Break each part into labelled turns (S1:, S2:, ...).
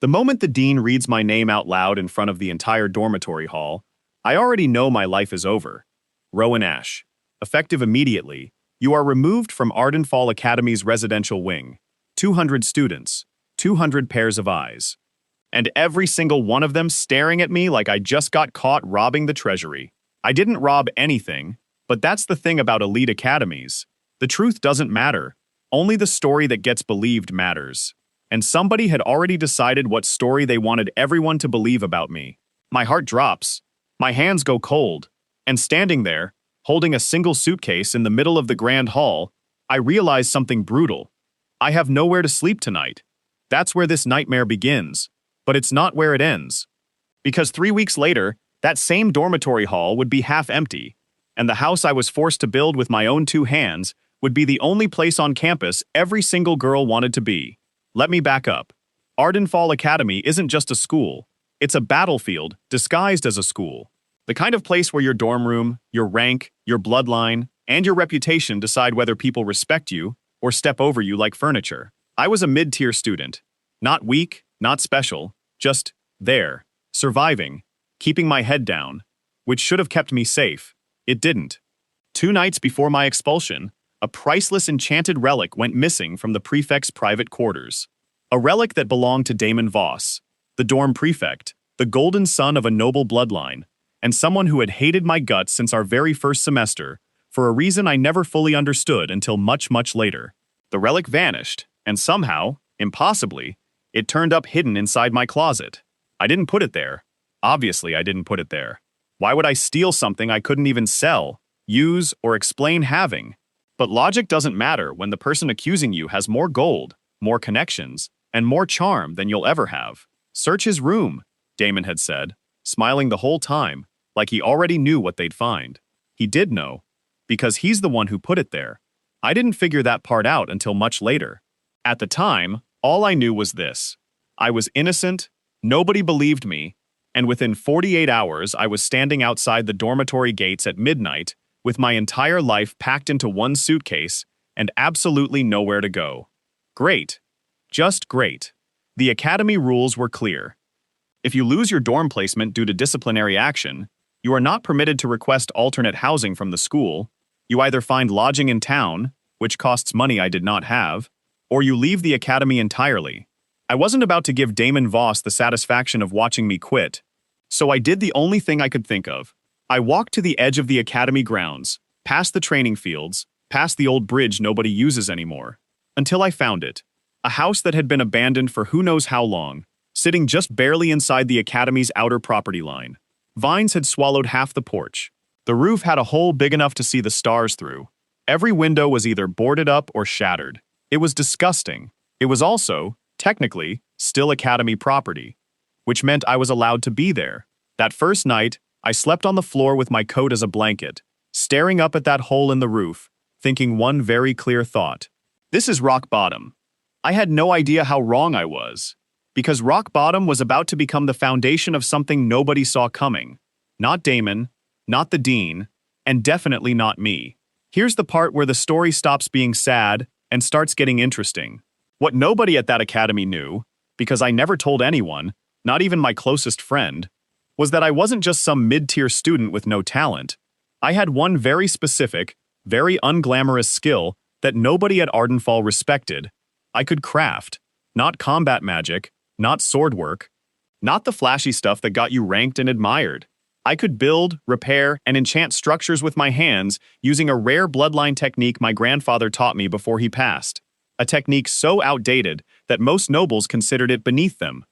S1: The moment the dean reads my name out loud in front of the entire dormitory hall, I already know my life is over. Rowan Ashe. Effective immediately, you are removed from Ardenfall Academy's residential wing. 200 students, 200 pairs of eyes. And every single one of them staring at me like I just got caught robbing the treasury. I didn't rob anything, but that's the thing about elite academies. The truth doesn't matter. Only the story that gets believed matters. And somebody had already decided what story they wanted everyone to believe about me. My heart drops. My hands go cold. And standing there, holding a single suitcase in the middle of the grand hall, I realize something brutal. I have nowhere to sleep tonight. That's where this nightmare begins. But it's not where it ends. Because 3 weeks later, that same dormitory hall would be half empty, and the house I was forced to build with my own 2 hands would be the only place on campus every single girl wanted to be. Let me back up. Ardenfall Academy isn't just a school. It's a battlefield disguised as a school. The kind of place where your dorm room, your rank, your bloodline, and your reputation decide whether people respect you or step over you like furniture. I was a mid-tier student. Not weak, not special, just there, surviving, keeping my head down, which should have kept me safe. It didn't. 2 nights before my expulsion, a priceless enchanted relic went missing from the prefect's private quarters. A relic that belonged to Damon Voss, the dorm prefect, the golden son of a noble bloodline, and someone who had hated my guts since our very first semester, for a reason I never fully understood until much, much later. The relic vanished, and somehow, impossibly, it turned up hidden inside my closet. I didn't put it there. Obviously, I didn't put it there. Why would I steal something I couldn't even sell, use, or explain having? But logic doesn't matter when the person accusing you has more gold, more connections, and more charm than you'll ever have. Search his room, Damon had said, smiling the whole time, like he already knew what they'd find. He did know, because he's the one who put it there. I didn't figure that part out until much later. At the time, all I knew was this. I was innocent, nobody believed me, and within 48 hours I was standing outside the dormitory gates at midnight with my entire life packed into one suitcase and absolutely nowhere to go. Great. Just great. The academy rules were clear. If you lose your dorm placement due to disciplinary action, you are not permitted to request alternate housing from the school. You either find lodging in town, which costs money I did not have, or you leave the academy entirely. I wasn't about to give Damon Voss the satisfaction of watching me quit, so I did the only thing I could think of. I walked to the edge of the academy grounds, past the training fields, past the old bridge nobody uses anymore, until I found it. A house that had been abandoned for who knows how long, sitting just barely inside the academy's outer property line. Vines had swallowed half the porch. The roof had a hole big enough to see the stars through. Every window was either boarded up or shattered. It was disgusting. It was also, technically, still academy property, which meant I was allowed to be there. That first night, I slept on the floor with my coat as a blanket, staring up at that hole in the roof, thinking one very clear thought. This is rock bottom. I had no idea how wrong I was, because rock bottom was about to become the foundation of something nobody saw coming. Not Damon, not the dean, and definitely not me. Here's the part where the story stops being sad and starts getting interesting. What nobody at that academy knew, because I never told anyone, not even my closest friend, was that I wasn't just some mid-tier student with no talent. I had one very specific, very unglamorous skill that nobody at Ardenfall respected. I could craft, not combat magic, not sword work, not the flashy stuff that got you ranked and admired. I could build, repair, and enchant structures with my hands using a rare bloodline technique my grandfather taught me before he passed. A technique so outdated that most nobles considered it beneath them.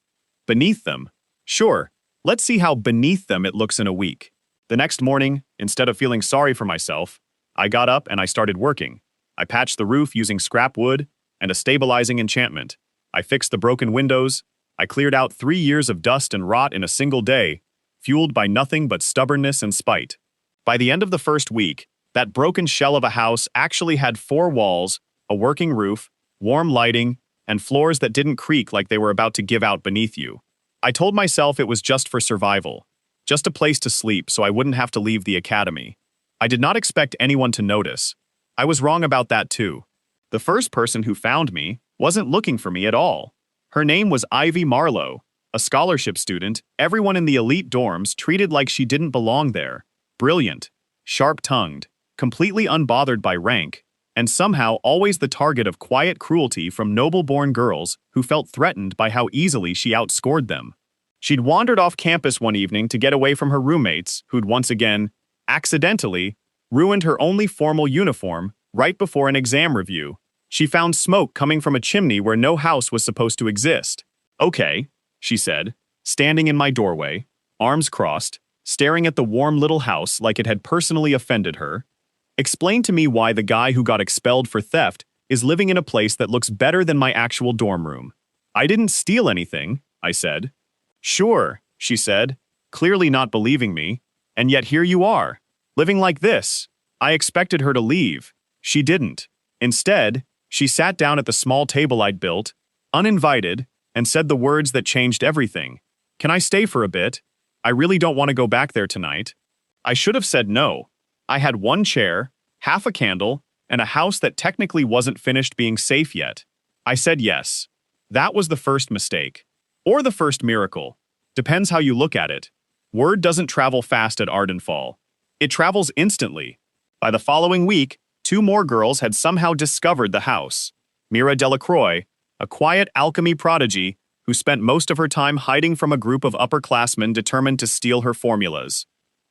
S1: Beneath them? Sure. Let's see how beneath them it looks in a week. The next morning, instead of feeling sorry for myself, I got up and I started working. I patched the roof using scrap wood and a stabilizing enchantment. I fixed the broken windows. I cleared out 3 years of dust and rot in a single day, fueled by nothing but stubbornness and spite. By the end of the first week, that broken shell of a house actually had 4 walls, a working roof, warm lighting, and floors that didn't creak like they were about to give out beneath you. I told myself it was just for survival, just a place to sleep so I wouldn't have to leave the academy. I did not expect anyone to notice. I was wrong about that too. The first person who found me wasn't looking for me at all. Her name was Ivy Marlowe, a scholarship student, everyone in the elite dorms treated like she didn't belong there. Brilliant, sharp-tongued, completely unbothered by rank, and somehow always the target of quiet cruelty from noble-born girls who felt threatened by how easily she outscored them. She'd wandered off campus one evening to get away from her roommates, who'd once again, accidentally, ruined her only formal uniform right before an exam review. She found smoke coming from a chimney where no house was supposed to exist. "Okay," she said, standing in my doorway, arms crossed, staring at the warm little house like it had personally offended her. "Explain to me why the guy who got expelled for theft is living in a place that looks better than my actual dorm room." "I didn't steal anything," I said. "Sure," she said, clearly not believing me, "and yet here you are, living like this." I expected her to leave. She didn't. Instead, she sat down at the small table I'd built, uninvited, and said the words that changed everything. "Can I stay for a bit? I really don't want to go back there tonight." I should have said no. I had one chair, half a candle, and a house that technically wasn't finished being safe yet. I said yes. That was the first mistake. Or the first miracle. Depends how you look at it. Word doesn't travel fast at Ardenfall. It travels instantly. By the following week, 2 more girls had somehow discovered the house. Mira Delacroix, a quiet alchemy prodigy who spent most of her time hiding from a group of upperclassmen determined to steal her formulas.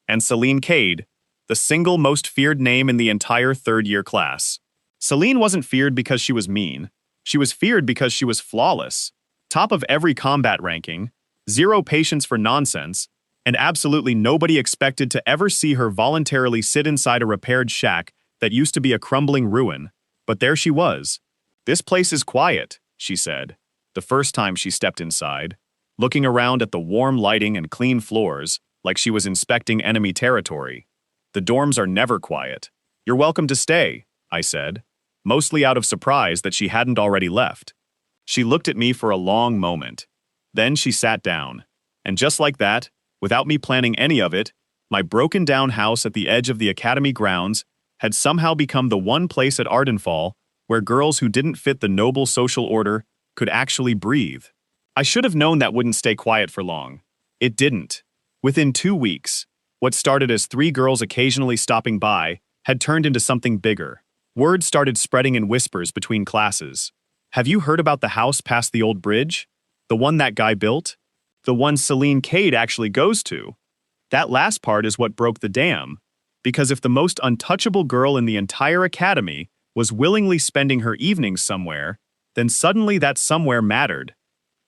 S1: And Celine Cade, the single most feared name in the entire third-year class. Celine wasn't feared because she was mean. She was feared because she was flawless. Top of every combat ranking, zero patience for nonsense, and absolutely nobody expected to ever see her voluntarily sit inside a repaired shack that used to be a crumbling ruin. But there she was. "This place is quiet," she said, the first time she stepped inside, looking around at the warm lighting and clean floors like she was inspecting enemy territory. "The dorms are never quiet. You're welcome to stay," I said, mostly out of surprise that she hadn't already left. She looked at me for a long moment. Then she sat down. And just like that, without me planning any of it, my broken-down house at the edge of the academy grounds had somehow become the one place at Ardenfall where girls who didn't fit the noble social order could actually breathe. I should have known that wouldn't stay quiet for long. It didn't. Within 2 weeks, what started as 3 girls occasionally stopping by had turned into something bigger. Word started spreading in whispers between classes. "Have you heard about the house past the old bridge? The one that guy built? The one Celine Cade actually goes to?" That last part is what broke the dam. Because if the most untouchable girl in the entire academy was willingly spending her evenings somewhere, then suddenly that somewhere mattered.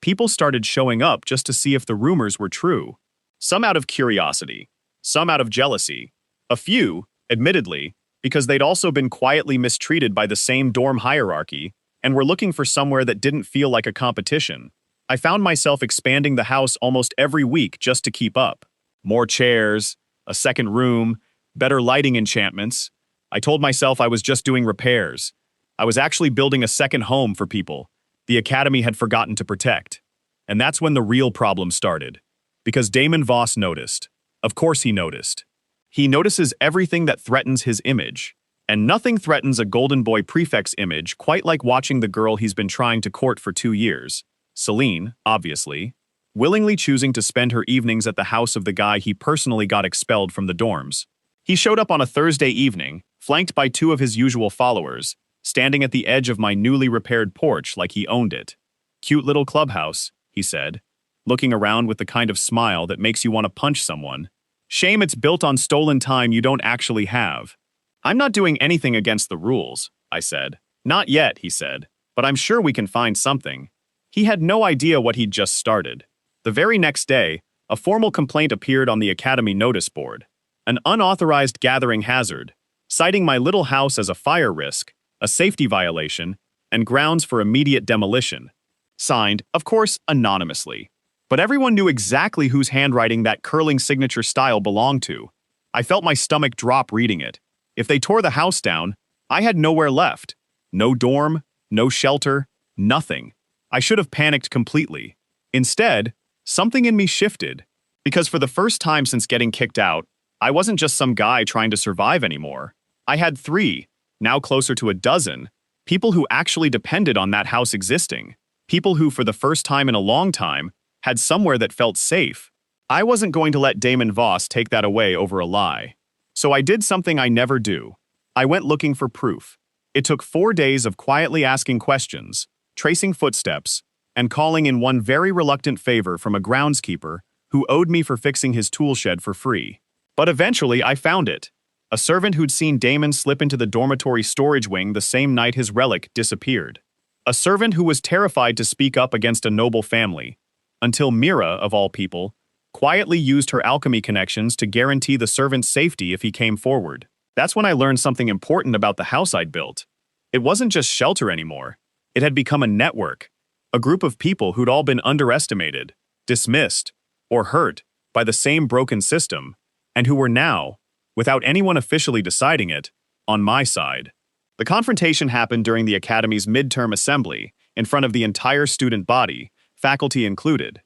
S1: People started showing up just to see if the rumors were true. Some out of curiosity, some out of jealousy. A few, admittedly, because they'd also been quietly mistreated by the same dorm hierarchy and were looking for somewhere that didn't feel like a competition. I found myself expanding the house almost every week just to keep up. More chairs, a second room, better lighting enchantments. I told myself I was just doing repairs. I was actually building a second home for people the academy had forgotten to protect. And that's when the real problem started. Because Damon Voss noticed. Of course he noticed. He notices everything that threatens his image. And nothing threatens a Golden Boy prefect's image quite like watching the girl he's been trying to court for 2 years, Celine, obviously, willingly choosing to spend her evenings at the house of the guy he personally got expelled from the dorms. He showed up on a Thursday evening, flanked by 2 of his usual followers, standing at the edge of my newly repaired porch like he owned it. "Cute little clubhouse," he said, looking around with the kind of smile that makes you want to punch someone. "Shame it's built on stolen time you don't actually have." "I'm not doing anything against the rules," I said. "Not yet," he said, "but I'm sure we can find something." He had no idea what he'd just started. The very next day, a formal complaint appeared on the academy notice board. An unauthorized gathering hazard, citing my little house as a fire risk, a safety violation, and grounds for immediate demolition. Signed, of course, anonymously. But everyone knew exactly whose handwriting that curling signature style belonged to. I felt my stomach drop reading it. If they tore the house down, I had nowhere left. No dorm, no shelter, nothing. I should have panicked completely. Instead, something in me shifted. Because for the first time since getting kicked out, I wasn't just some guy trying to survive anymore. I had 3, now closer to a dozen, people who actually depended on that house existing. People who, for the first time in a long time, had somewhere that felt safe. I wasn't going to let Damon Voss take that away over a lie. So I did something I never do. I went looking for proof. It took 4 days of quietly asking questions, tracing footsteps, and calling in one very reluctant favor from a groundskeeper who owed me for fixing his tool shed for free. But eventually I found it. A servant who'd seen Damon slip into the dormitory storage wing the same night his relic disappeared. A servant who was terrified to speak up against a noble family, until Mira, of all people, quietly used her alchemy connections to guarantee the servant's safety if he came forward. That's when I learned something important about the house I'd built. It wasn't just shelter anymore. It had become a network, a group of people who'd all been underestimated, dismissed, or hurt by the same broken system, and who were now, without anyone officially deciding it, on my side. The confrontation happened during the Academy's midterm assembly, in front of the entire student body, faculty included.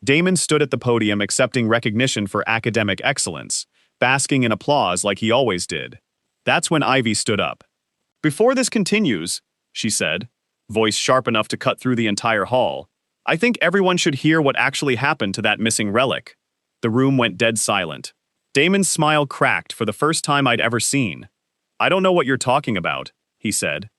S1: Damon stood at the podium accepting recognition for academic excellence, basking in applause like he always did. That's when Ivy stood up. "Before this continues," she said, voice sharp enough to cut through the entire hall, "I think everyone should hear what actually happened to that missing relic." The room went dead silent. Damon's smile cracked for the first time I'd ever seen. "I don't know what you're talking about," he said.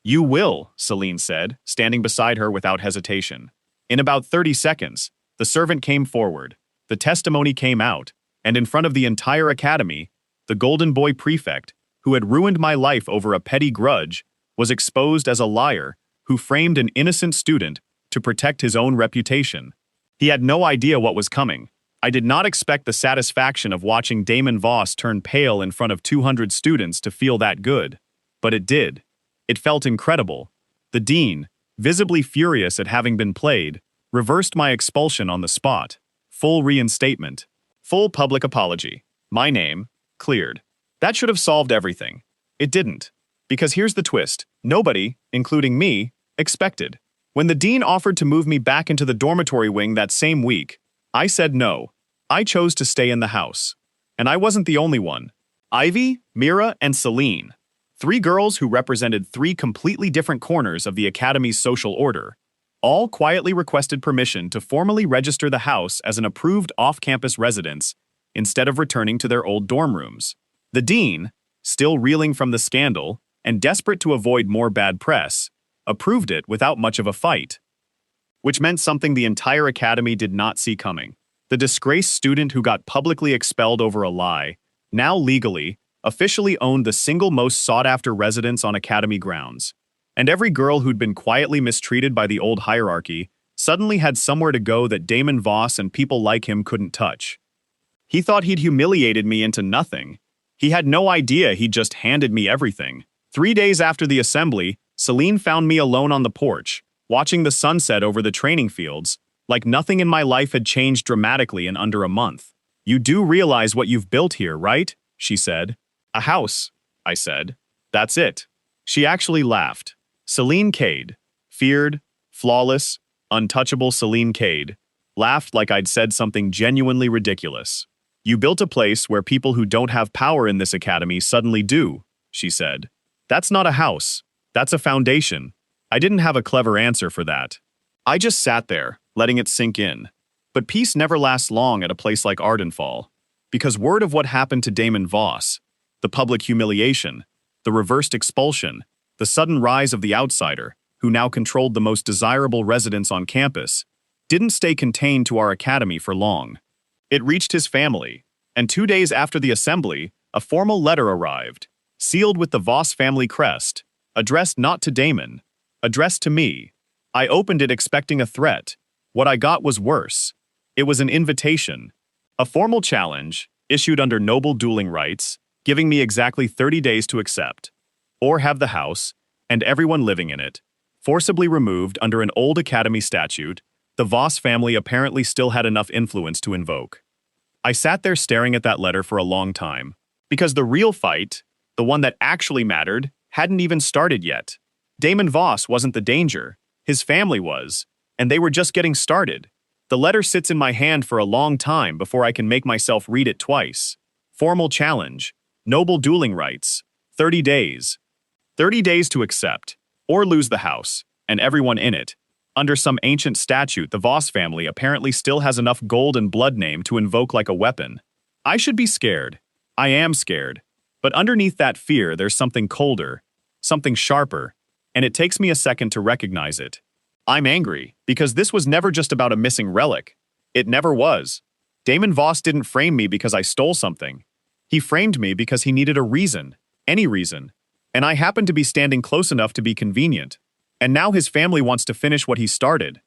S1: "You will," Celine said, standing beside her without hesitation. In about 30 seconds, the servant came forward, the testimony came out, and in front of the entire academy, the Golden Boy prefect, who had ruined my life over a petty grudge, was exposed as a liar who framed an innocent student to protect his own reputation. He had no idea what was coming. I did not expect the satisfaction of watching Damon Voss turn pale in front of 200 students to feel that good. But it did. It felt incredible. The dean, visibly furious at having been played, reversed my expulsion on the spot. Full reinstatement. Full public apology. My name, cleared. That should have solved everything. It didn't. Because here's the twist. Nobody, including me, expected. When the dean offered to move me back into the dormitory wing that same week, I said no. I chose to stay in the house. And I wasn't the only one. Ivy, Mira, and Celine, 3 girls who represented 3 completely different corners of the Academy's social order, all quietly requested permission to formally register the house as an approved off-campus residence instead of returning to their old dorm rooms. The dean, still reeling from the scandal and desperate to avoid more bad press, approved it without much of a fight. Which meant something the entire academy did not see coming. The disgraced student who got publicly expelled over a lie, now legally, officially owned the single most sought-after residence on academy grounds. And every girl who'd been quietly mistreated by the old hierarchy suddenly had somewhere to go that Damon Voss and people like him couldn't touch. He thought he'd humiliated me into nothing. He had no idea he'd just handed me everything. 3 days after the assembly, Celine found me alone on the porch, watching the sunset over the training fields, like nothing in my life had changed dramatically in under a month. "You do realize what you've built here, right?" she said. "A house," I said. "That's it." She actually laughed. Celine Cade, feared, flawless, untouchable Celine Cade, laughed like I'd said something genuinely ridiculous. "You built a place where people who don't have power in this academy suddenly do," she said. "That's not a house. That's a foundation." I didn't have a clever answer for that. I just sat there, letting it sink in. But peace never lasts long at a place like Ardenfall. Because word of what happened to Damon Voss, the public humiliation, the reversed expulsion, the sudden rise of the outsider, who now controlled the most desirable residence on campus, didn't stay contained to our academy for long. It reached his family, and 2 days after the assembly, a formal letter arrived, sealed with the Voss family crest, addressed not to Damon, addressed to me. I opened it expecting a threat. What I got was worse. It was an invitation, a formal challenge, issued under noble dueling rights, giving me exactly 30 days to accept, or have the house, and everyone living in it, forcibly removed under an old academy statute the Voss family apparently still had enough influence to invoke. I sat there staring at that letter for a long time, because the real fight, the one that actually mattered, hadn't even started yet. Damon Voss wasn't the danger, his family was, and they were just getting started. The letter sits in my hand for a long time before I can make myself read it twice. Formal challenge, noble dueling rights, 30 days. 30 days to accept, or lose the house, and everyone in it. Under some ancient statute, the Voss family apparently still has enough gold and blood name to invoke like a weapon. I should be scared. I am scared. But underneath that fear, there's something colder, something sharper, and it takes me a second to recognize it. I'm angry, because this was never just about a missing relic. It never was. Damon Voss didn't frame me because I stole something. He framed me because he needed a reason, any reason, and I happened to be standing close enough to be convenient. And now his family wants to finish what he started.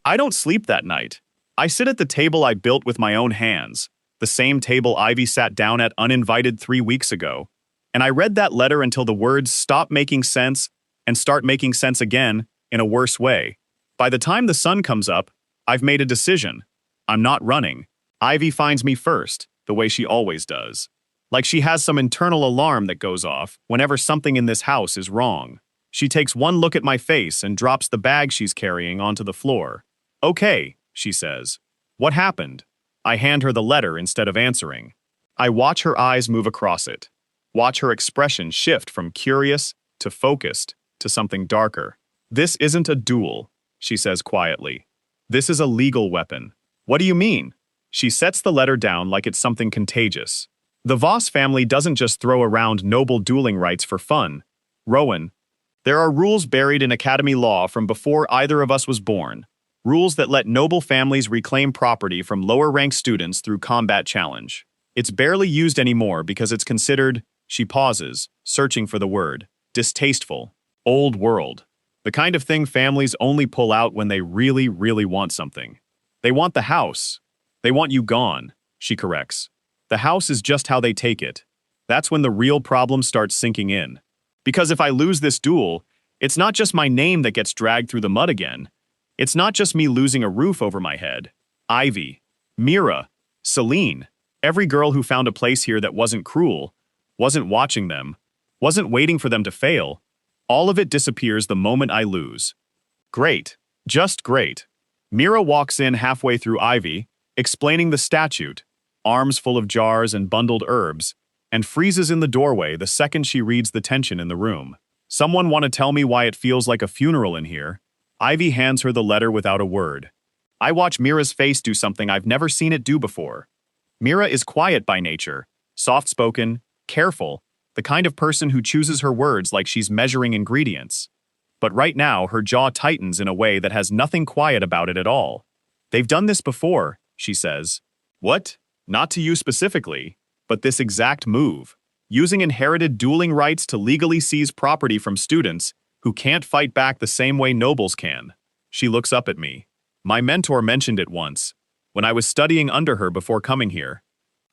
S1: I don't sleep that night. I sit at the table I built with my own hands, the same table Ivy sat down at uninvited 3 weeks ago, and I read that letter until the words stop making sense and start making sense again in a worse way. By the time the sun comes up, I've made a decision. I'm not running. Ivy finds me first, the way she always does. Like she has some internal alarm that goes off whenever something in this house is wrong. She takes one look at my face and drops the bag she's carrying onto the floor. Okay, she says. What happened? I hand her the letter instead of answering. I watch her eyes move across it. Watch her expression shift from curious to focused to something darker. This isn't a duel, she says quietly. This is a legal weapon. What do you mean? She sets the letter down like it's something contagious. The Voss family doesn't just throw around noble dueling rights for fun. Rowan, there are rules buried in Academy law from before either of us was born. Rules that let noble families reclaim property from lower-ranked students through combat challenge. It's barely used anymore because it's considered, she pauses, searching for the word, distasteful, old world. The kind of thing families only pull out when they really, really want something. They want the house. They want you gone, she corrects. The house is just how they take it. That's when the real problem starts sinking in. Because if I lose this duel, it's not just my name that gets dragged through the mud again. It's not just me losing a roof over my head. Ivy, Mira, Celine, every girl who found a place here that wasn't cruel, wasn't watching them, wasn't waiting for them to fail, all of it disappears the moment I lose. Great. Just great. Mira walks in halfway through Ivy, explaining the statute, arms full of jars and bundled herbs, and freezes in the doorway the second she reads the tension in the room. Someone want to tell me why it feels like a funeral in here? Ivy hands her the letter without a word. I watch Mira's face do something I've never seen it do before. Mira is quiet by nature, soft-spoken, careful, the kind of person who chooses her words like she's measuring ingredients. But right now, her jaw tightens in a way that has nothing quiet about it at all. They've done this before, she says. What? Not to you specifically, but this exact move, using inherited dueling rights to legally seize property from students who can't fight back the same way nobles can. She looks up at me. My mentor mentioned it once, when I was studying under her before coming here.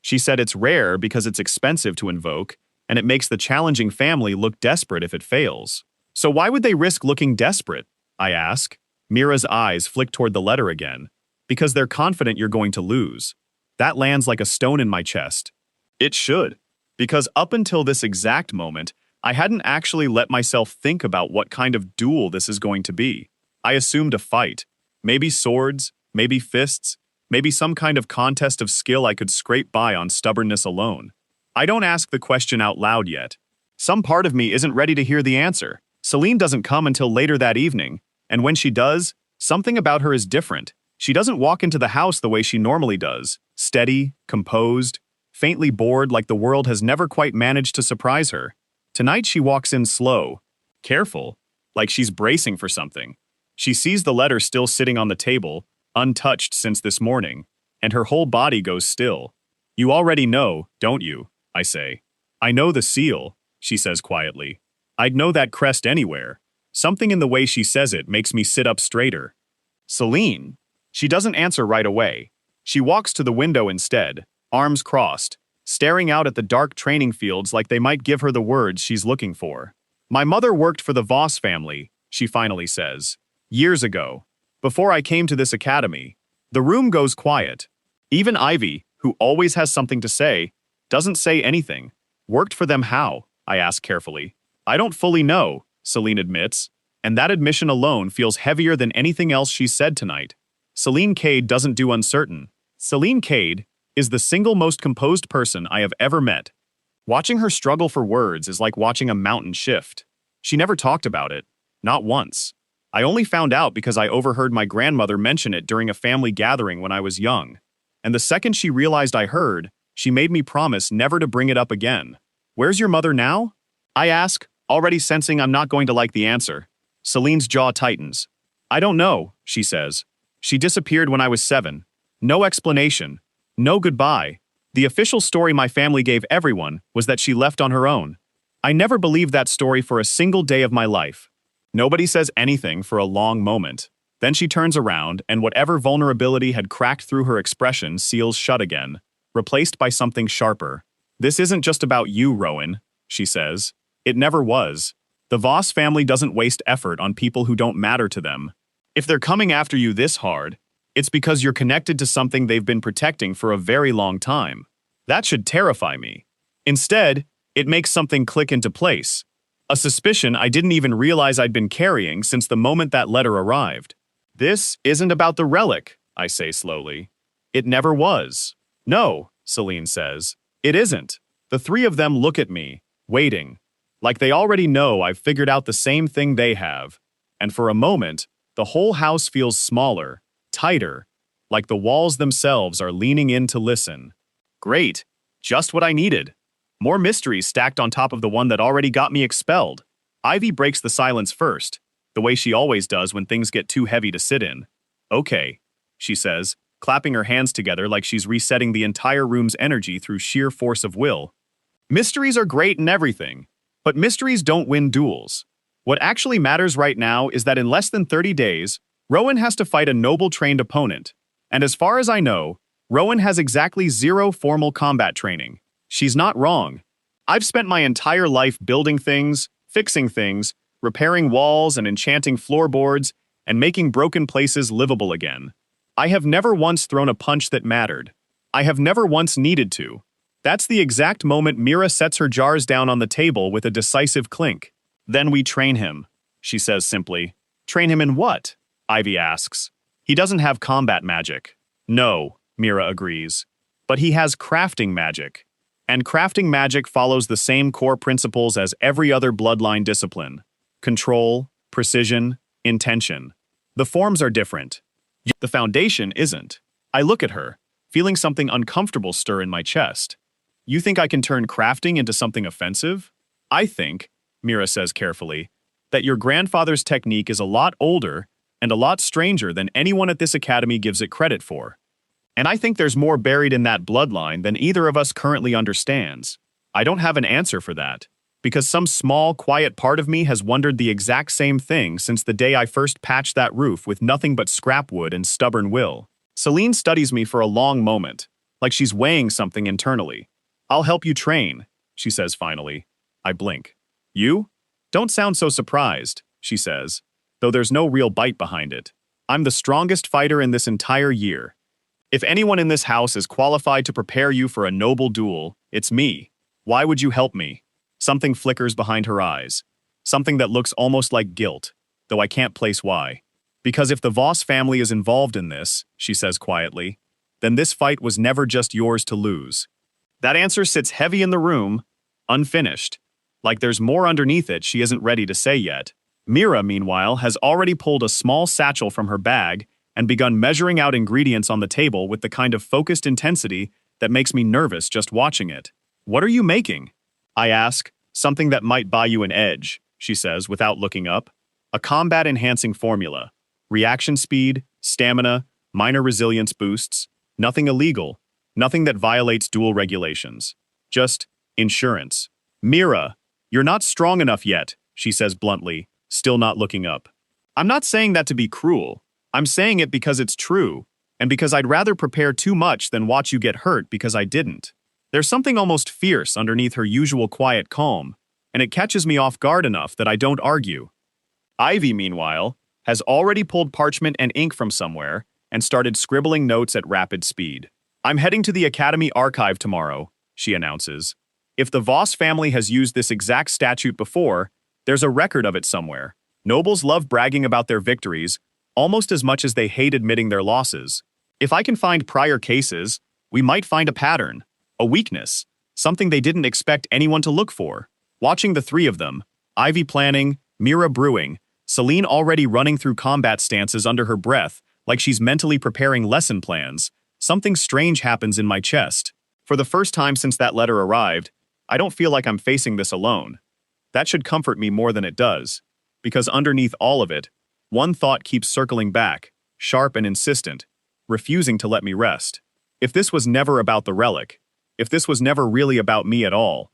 S1: She said it's rare because it's expensive to invoke, and it makes the challenging family look desperate if it fails. So why would they risk looking desperate? I ask. Mira's eyes flick toward the letter again. Because they're confident you're going to lose. That lands like a stone in my chest. It should. Because up until this exact moment, I hadn't actually let myself think about what kind of duel this is going to be. I assumed a fight. Maybe swords, maybe fists, maybe some kind of contest of skill I could scrape by on stubbornness alone. I don't ask the question out loud yet. Some part of me isn't ready to hear the answer. Celine doesn't come until later that evening, and when she does, something about her is different. She doesn't walk into the house the way she normally does, steady, composed, faintly bored like the world has never quite managed to surprise her. Tonight she walks in slow, careful, like she's bracing for something. She sees the letter still sitting on the table, untouched since this morning, and her whole body goes still. You already know, don't you? I say. I know the seal, she says quietly. I'd know that crest anywhere. Something in the way she says it makes me sit up straighter. Celine. She doesn't answer right away. She walks to the window instead, arms crossed, staring out at the dark training fields like they might give her the words she's looking for. My mother worked for the Voss family, she finally says. Years ago. Before I came to this academy. The room goes quiet. Even Ivy, who always has something to say, doesn't say anything. Worked for them how? I ask carefully. I don't fully know, Celine admits, and that admission alone feels heavier than anything else she's said tonight. Celine Cade doesn't do uncertain. Celine Cade is the single most composed person I have ever met. Watching her struggle for words is like watching a mountain shift. She never talked about it. Not once. I only found out because I overheard my grandmother mention it during a family gathering when I was young. And the second she realized I heard, she made me promise never to bring it up again. Where's your mother now? I ask, already sensing I'm not going to like the answer. Celine's jaw tightens. I don't know, she says. She disappeared when I was 7. No explanation. No goodbye. The official story my family gave everyone was that she left on her own. I never believed that story for a single day of my life. Nobody says anything for a long moment. Then she turns around, and whatever vulnerability had cracked through her expression seals shut again, replaced by something sharper. This isn't just about you, Rowan, she says. It never was. The Voss family doesn't waste effort on people who don't matter to them. If they're coming after you this hard, it's because you're connected to something they've been protecting for a very long time. That should terrify me. Instead, it makes something click into place. A suspicion I didn't even realize I'd been carrying since the moment that letter arrived. This isn't about the relic, I say slowly. It never was. No, Celine says. It isn't. The three of them look at me, waiting. Like they already know I've figured out the same thing they have. And for a moment, the whole house feels smaller, tighter, like the walls themselves are leaning in to listen. Great. Just what I needed. More mysteries stacked on top of the one that already got me expelled. Ivy breaks the silence first, the way she always does when things get too heavy to sit in. Okay, she says, clapping her hands together like she's resetting the entire room's energy through sheer force of will. Mysteries are great and everything, but mysteries don't win duels. What actually matters right now is that in less than 30 days, Rowan has to fight a noble-trained opponent. And as far as I know, Rowan has exactly 0 formal combat training. She's not wrong. I've spent my entire life building things, fixing things, repairing walls and enchanting floorboards, and making broken places livable again. I have never once thrown a punch that mattered. I have never once needed to. That's the exact moment Mira sets her jars down on the table with a decisive clink. Then we train him, she says simply. Train him in what? Ivy asks. He doesn't have combat magic. No, Mira agrees. But he has crafting magic. And crafting magic follows the same core principles as every other bloodline discipline. Control, precision, intention. The forms are different. The foundation isn't. I look at her, feeling something uncomfortable stir in my chest. You think I can turn crafting into something offensive? I think, Mira says carefully, that your grandfather's technique is a lot older and a lot stranger than anyone at this academy gives it credit for. And I think there's more buried in that bloodline than either of us currently understands. I don't have an answer for that, because some small, quiet part of me has wondered the exact same thing since the day I first patched that roof with nothing but scrap wood and stubborn will. Celine studies me for a long moment, like she's weighing something internally. I'll help you train, she says finally. I blink. You? Don't sound so surprised, she says, though there's no real bite behind it. I'm the strongest fighter in this entire year. If anyone in this house is qualified to prepare you for a noble duel, it's me. Why would you help me? Something flickers behind her eyes. Something that looks almost like guilt, though I can't place why. Because if the Voss family is involved in this, she says quietly, then this fight was never just yours to lose. That answer sits heavy in the room, unfinished. Like there's more underneath it she isn't ready to say yet. Mira, meanwhile, has already pulled a small satchel from her bag and begun measuring out ingredients on the table with the kind of focused intensity that makes me nervous just watching it. What are you making? I ask. Something that might buy you an edge, she says without looking up. A combat-enhancing formula. Reaction speed, stamina, minor resilience boosts. Nothing illegal. Nothing that violates duel regulations. Just insurance. Mira, you're not strong enough yet, she says bluntly, still not looking up. I'm not saying that to be cruel. I'm saying it because it's true, and because I'd rather prepare too much than watch you get hurt because I didn't. There's something almost fierce underneath her usual quiet calm, and it catches me off guard enough that I don't argue. Ivy, meanwhile, has already pulled parchment and ink from somewhere and started scribbling notes at rapid speed. I'm heading to the Academy archive tomorrow, she announces. If the Voss family has used this exact statute before, there's a record of it somewhere. Nobles love bragging about their victories, almost as much as they hate admitting their losses. If I can find prior cases, we might find a pattern, a weakness, something they didn't expect anyone to look for. Watching the three of them, Ivy planning, Mira brewing, Celine already running through combat stances under her breath, like she's mentally preparing lesson plans. Something strange happens in my chest. For the first time since that letter arrived, I don't feel like I'm facing this alone. That should comfort me more than it does, because underneath all of it, one thought keeps circling back, sharp and insistent, refusing to let me rest. If this was never about the relic, if this was never really about me at all,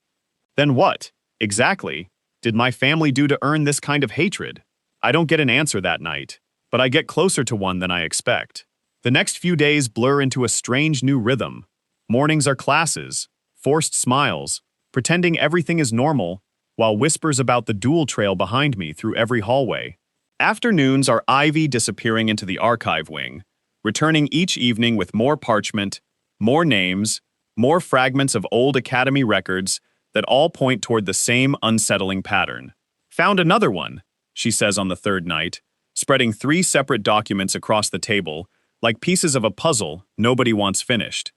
S1: then what, exactly, did my family do to earn this kind of hatred? I don't get an answer that night, but I get closer to one than I expect. The next few days blur into a strange new rhythm. Mornings are classes, forced smiles, pretending everything is normal, while whispers about the duel trail behind me through every hallway. Afternoons are Ivy disappearing into the archive wing, returning each evening with more parchment, more names, more fragments of old academy records that all point toward the same unsettling pattern. Found another one, she says on the third night, spreading 3 separate documents across the table, like pieces of a puzzle nobody wants finished.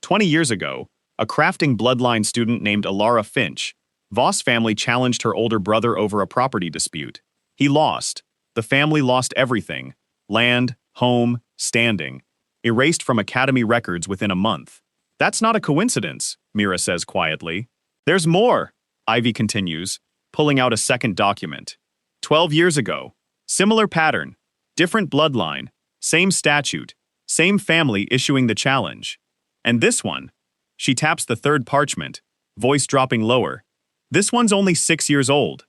S1: 20 years ago, a crafting bloodline student named Alara Finch, Voss family challenged her older brother over a property dispute. He lost. The family lost everything: land, home, standing, erased from academy records within a month. That's not a coincidence, Mira says quietly. There's more, Ivy continues, pulling out a second document. 12 years ago, similar pattern, different bloodline, same statute, same family issuing the challenge. And this one, she taps the third parchment, voice dropping lower. This one's only 6 years old.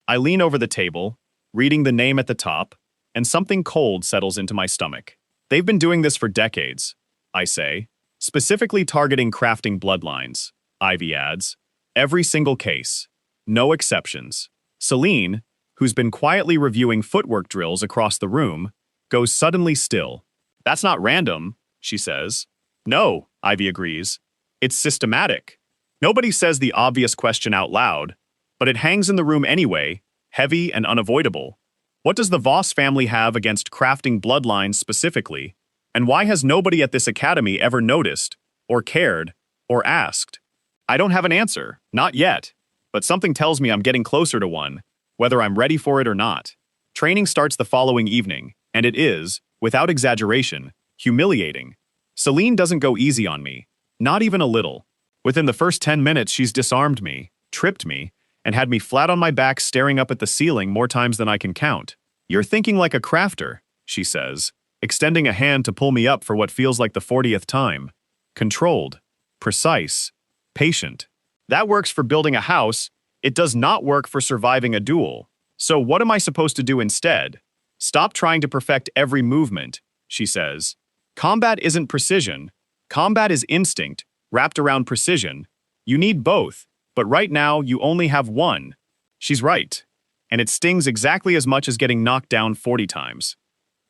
S1: I lean over the table, reading the name at the top, and something cold settles into my stomach. They've been doing this for decades, I say, specifically targeting crafting bloodlines, Ivy adds. Every single case. No exceptions. Celine, who's been quietly reviewing footwork drills across the room, goes suddenly still. That's not random, she says. No, Ivy agrees. It's systematic. Nobody says the obvious question out loud, but it hangs in the room anyway, heavy and unavoidable. What does the Voss family have against crafting bloodlines specifically, and why has nobody at this academy ever noticed, or cared, or asked? I don't have an answer, not yet, but something tells me I'm getting closer to one, whether I'm ready for it or not. Training starts the following evening, and it is, without exaggeration, humiliating. Celine doesn't go easy on me, not even a little. Within the first 10 minutes, she's disarmed me, tripped me, and had me flat on my back staring up at the ceiling more times than I can count. You're thinking like a crafter, she says, extending a hand to pull me up for what feels like the 40th time. Controlled, precise, patient. That works for building a house. It does not work for surviving a duel. So what am I supposed to do instead? Stop trying to perfect every movement, she says. Combat isn't precision. Combat is instinct, wrapped around precision. You need both, but right now you only have one. She's right, and it stings exactly as much as getting knocked down 40 times.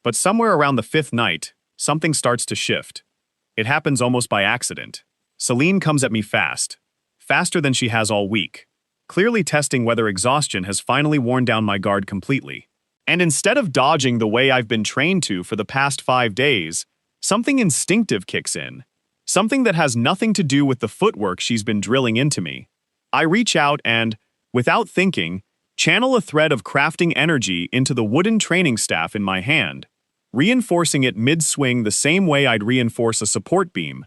S1: But somewhere around the 5th night, something starts to shift. It happens almost by accident. Celine comes at me fast, faster than she has all week, clearly testing whether exhaustion has finally worn down my guard completely. And instead of dodging the way I've been trained to for the past 5 days, something instinctive kicks in. Something that has nothing to do with the footwork she's been drilling into me. I reach out and, without thinking, channel a thread of crafting energy into the wooden training staff in my hand, reinforcing it mid-swing the same way I'd reinforce a support beam.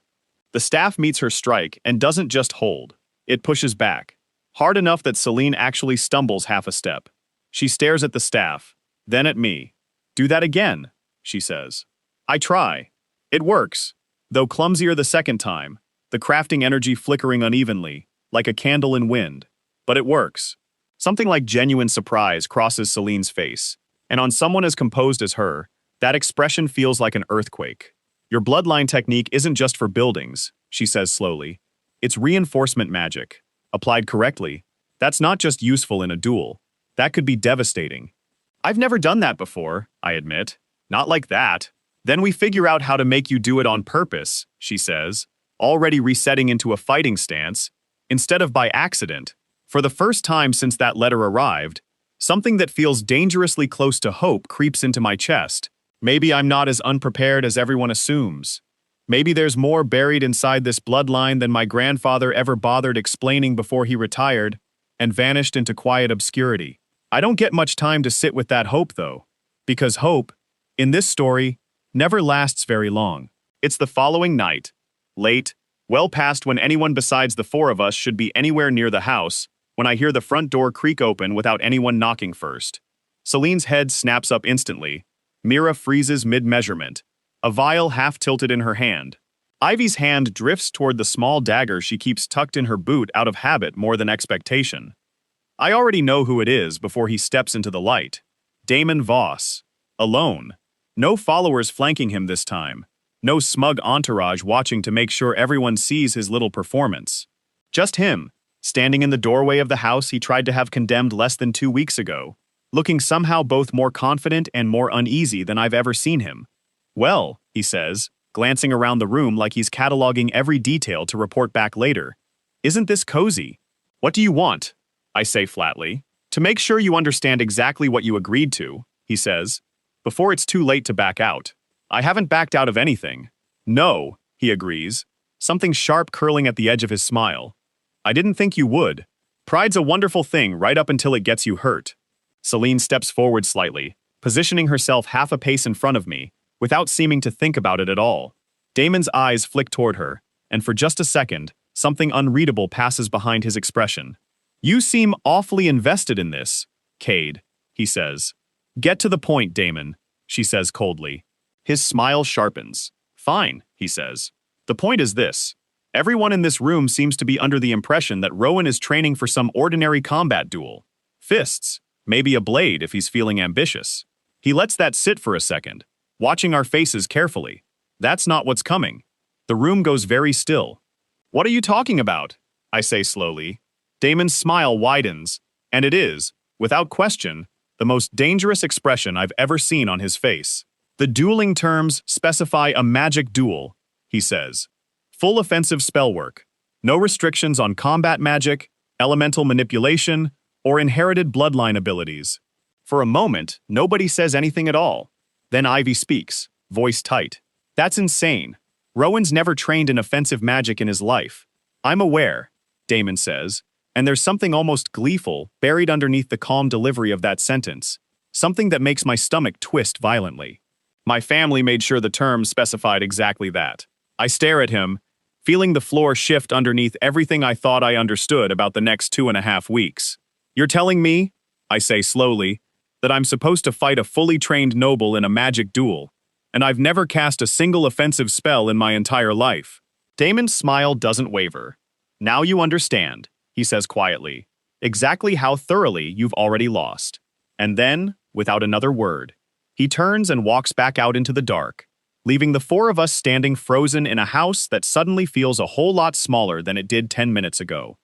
S1: The staff meets her strike and doesn't just hold. It pushes back, hard enough that Celine actually stumbles half a step. She stares at the staff, then at me. Do that again, she says. I try. It works, though clumsier the second time, the crafting energy flickering unevenly, like a candle in wind. But it works. Something like genuine surprise crosses Celine's face, and on someone as composed as her, that expression feels like an earthquake. Your bloodline technique isn't just for buildings, she says slowly. It's reinforcement magic. Applied correctly, that's not just useful in a duel. That could be devastating. I've never done that before, I admit. Not like that. Then we figure out how to make you do it on purpose, she says, already resetting into a fighting stance, instead of by accident. For the first time since that letter arrived, something that feels dangerously close to hope creeps into my chest. Maybe I'm not as unprepared as everyone assumes. Maybe there's more buried inside this bloodline than my grandfather ever bothered explaining before he retired and vanished into quiet obscurity. I don't get much time to sit with that hope, though. Because hope, in this story, never lasts very long. It's the following night, late, well past when anyone besides the four of us should be anywhere near the house, when I hear the front door creak open without anyone knocking first. Celine's head snaps up instantly. Mira freezes mid-measurement, a vial half-tilted in her hand. Ivy's hand drifts toward the small dagger she keeps tucked in her boot out of habit more than expectation. I already know who it is before he steps into the light. Damon Voss. Alone. No followers flanking him this time. No smug entourage watching to make sure everyone sees his little performance. Just him, standing in the doorway of the house he tried to have condemned less than 2 weeks ago, looking somehow both more confident and more uneasy than I've ever seen him. Well, he says, glancing around the room like he's cataloging every detail to report back later. Isn't this cozy? What do you want? I say flatly. To make sure you understand exactly what you agreed to, he says, before it's too late to back out. I haven't backed out of anything. No, he agrees, something sharp curling at the edge of his smile. I didn't think you would. Pride's a wonderful thing right up until it gets you hurt. Celine steps forward slightly, positioning herself half a pace in front of me, without seeming to think about it at all. Damon's eyes flick toward her, and for just a second, something unreadable passes behind his expression. You seem awfully invested in this, Cade, he says. Get to the point, Damon, she says coldly. His smile sharpens. Fine, he says. The point is this. Everyone in this room seems to be under the impression that Rowan is training for some ordinary combat duel. Fists, maybe a blade if he's feeling ambitious. He lets that sit for a second, watching our faces carefully. That's not what's coming. The room goes very still. What are you talking about? I say slowly. Damon's smile widens, and it is, without question, the most dangerous expression I've ever seen on his face. The dueling terms specify a magic duel, he says. Full offensive spell work. No restrictions on combat magic, elemental manipulation, or inherited bloodline abilities. For a moment, nobody says anything at all. Then Ivy speaks, voice tight. That's insane. Rowan's never trained in offensive magic in his life. I'm aware, Damon says, and there's something almost gleeful buried underneath the calm delivery of that sentence, something that makes my stomach twist violently. My family made sure the terms specified exactly that. I stare at him, feeling the floor shift underneath everything I thought I understood about the next 2.5 weeks. You're telling me, I say slowly, that I'm supposed to fight a fully trained noble in a magic duel, and I've never cast a single offensive spell in my entire life. Damon's smile doesn't waver. Now you understand, he says quietly, exactly how thoroughly you've already lost. And then, without another word, he turns and walks back out into the dark, leaving the four of us standing frozen in a house that suddenly feels a whole lot smaller than it did 10 minutes ago.